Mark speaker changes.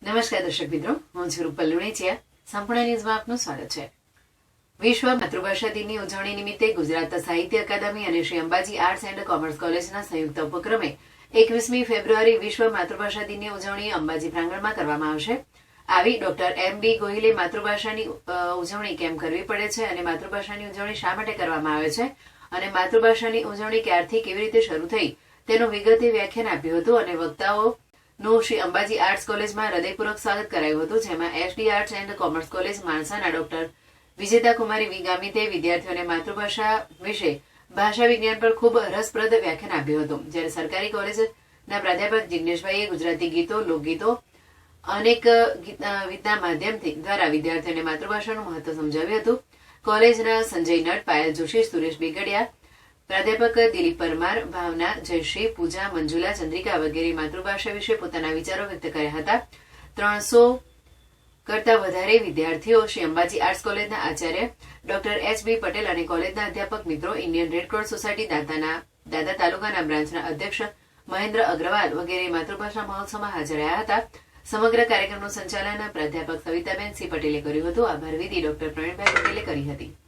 Speaker 1: નમસ્કાર દર્શક મિત્રો, હું છું રૂપલ લુણીચિયા. સંપૂર્ણ ન્યૂઝમાં આપનું સ્વાગત છે. વિશ્વ માતૃભાષા દિનની ઉજવણી નિમિત્તે ગુજરાત સાહિત્ય અકાદમી અને Shri Ambaji arts and commerce કોલેજના સંયુક્ત ઉપક્રમે 21મી ફેબ્રુઆરી વિશ્વ માતૃભાષા દિનની ઉજવણી અંબાજી પ્રાંગણમાં કરવામાં આવશે. આવી ડોક્ટર એમ.બી. ગોહિલે માતૃભાષાની ઉજવણી કેમ કરવી પડે છે અને માતૃભાષાની ઉજવણી શા માટે કરવામાં આવે છે અને માતૃભાષાની ઉજવણી ક્યારથી કેવી રીતે શરૂ થઈ તેનું વિગતે વ્યાખ્યાન આપ્યું હતું અને વક્તાઓ નું શ્રી અંબાજી આર્ટ્સ કોલેજમાં હૃદયપૂર્વક સ્વાગત કરાયું હતું, જેમાં SD arts and commerce college માણસાના ડોક્ટર વિજેતા કુમારી વી ગામિતે વિદ્યાર્થીઓને માતૃભાષા વિશે ભાષા વિજ્ઞાન પર ખૂબ રસપ્રદ વ્યાખ્યાન આપ્યું હતું. જ્યારે સરકારી કોલેજના પ્રાધ્યાપક જિગ્નેશભાઈએ ગુજરાતી ગીતો, લોકગીતો અનેક ગીતના માધ્યમથી દ્વારા વિદ્યાર્થીઓને માતૃભાષાનું મહત્વ સમજાવ્યું હતું. કોલેજના સંજય નટ, પાયલ જોશી, સુરેશ બેગડિયા, પ્રાધ્યાપક દિલીપ પરમાર, ભાવના, જયશ્રી, પૂજા, મંજુલા, ચંદ્રિકા વગેરે માતૃભાષા વિશે પોતાના વિચારો વ્યક્ત કર્યા હતા. 300 કરતા વધારે વિદ્યાર્થીઓ શ્રી અંબાજી આર્ટ્સ કોલેજના આચાર્ય ડોક્ટર એચ.બી. પટેલ અને કોલેજના અધ્યાપક મિત્રો, ઇન્ડિયન રેડક્રોસ સોસાયટી દાદા તાલુકાના બ્રાન્ચના અધ્યક્ષ મહેન્દ્ર અગ્રવાલ વગેરે માતૃભાષા મહોત્સવમાં હાજર રહ્યા હતા. સમગ્ર કાર્યક્રમનું સંચાલન પ્રાધ્યાપક સવિતાબેન સી પટેલે કર્યું હતું. આભાર વિધિ ડોક્ટર પ્રવીણભાઈ પટેલે કરી હતી.